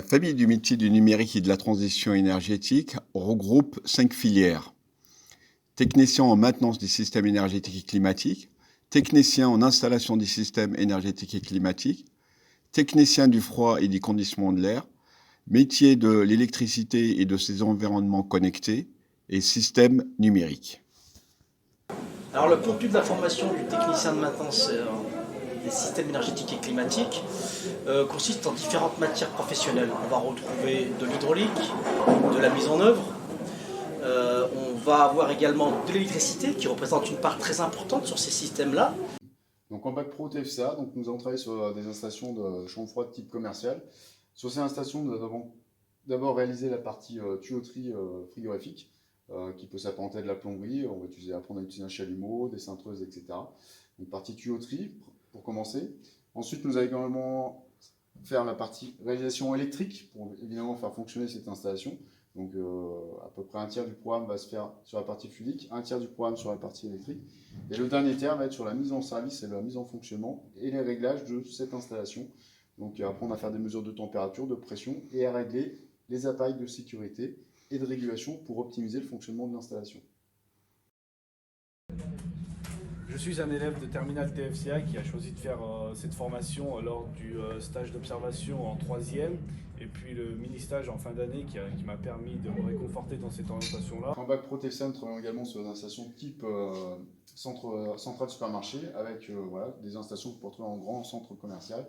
La famille du métier du numérique et de la transition énergétique regroupe 5 filières. Technicien en maintenance des systèmes énergétiques et climatiques, technicien en installation des systèmes énergétiques et climatiques, technicien du froid et du conditionnement de l'air, métier de l'électricité et de ses environnements connectés et système numérique. Alors le contenu de la formation du technicien de maintenance des systèmes énergétiques et climatiques consiste en différentes matières professionnelles. On va retrouver de l'hydraulique, de la mise en œuvre, on va avoir également de l'électricité qui représente une part très importante sur ces systèmes-là. Donc en bac pro TFCA, donc nous avons travaillé sur des installations de chambre froide type commercial. Sur ces installations, nous avons d'abord réalisé la partie tuyauterie frigorifique, qui peut s'apparenter à de la plomberie. On va apprendre à utiliser un chalumeau, des cinteuses, etc. Une partie tuyauterie pour commencer. Ensuite, nous allons également faire la partie réalisation électrique pour évidemment faire fonctionner cette installation. Donc à peu près un tiers du programme va se faire sur la partie fluidique, un tiers du programme sur la partie électrique. Et le dernier tiers va être sur la mise en service et la mise en fonctionnement et les réglages de cette installation. Donc apprendre à faire des mesures de température, de pression et à régler les appareils de sécurité et de régulation pour optimiser le fonctionnement de l'installation. Je suis un élève de terminale TFCA qui a choisi de faire cette formation lors du stage d'observation en 3e et puis le mini-stage en fin d'année qui m'a permis de me réconforter dans cette orientation-là. En bac pro TFCA, nous travaillons également sur des installations type centrale supermarché avec des installations pour retrouver en grand centre commercial,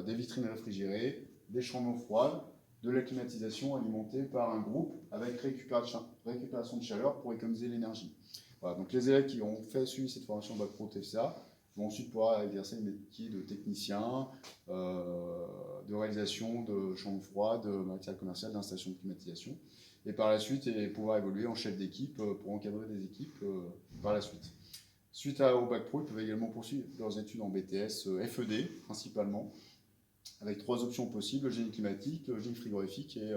des vitrines réfrigérées, des chambres froides, de la climatisation alimentée par un groupe avec récupération de chaleur pour économiser l'énergie. Voilà, donc les élèves qui ont suivi cette formation bac pro TFCA vont ensuite pouvoir exercer le métier de technicien, de réalisation de chambres froides, de matériel commercial, d'installation de climatisation, et par la suite pouvoir évoluer en chef d'équipe pour encadrer des équipes par la suite. Suite au bac pro, ils peuvent également poursuivre leurs études en BTS FED principalement, avec 3 options possibles: le génie climatique, le génie frigorifique et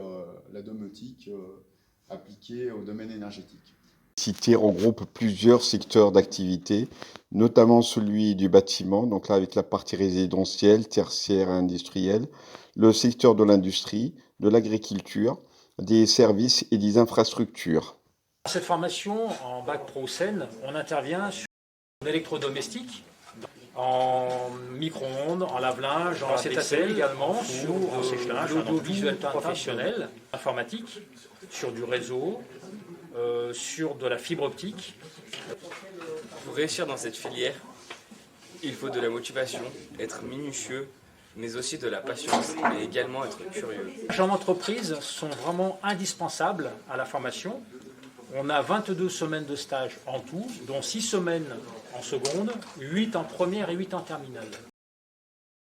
la domotique appliquée au domaine énergétique. Cité regroupe plusieurs secteurs d'activité, notamment celui du bâtiment, donc là avec la partie résidentielle, tertiaire et industrielle, le secteur de l'industrie, de l'agriculture, des services et des infrastructures. Dans cette formation, en bac pro Seine, on intervient sur l'électrodomestique, en micro-ondes, en lave-linge, en vaisselle également, sur l'audiovisuel professionnel, informatique, sur du réseau, sur de la fibre optique. Pour réussir dans cette filière, il faut de la motivation, être minutieux, mais aussi de la patience et également être curieux. Les stages en entreprise sont vraiment indispensables à la formation. On a 22 semaines de stage en tout, dont 6 semaines en seconde, 8 en première et 8 en terminale.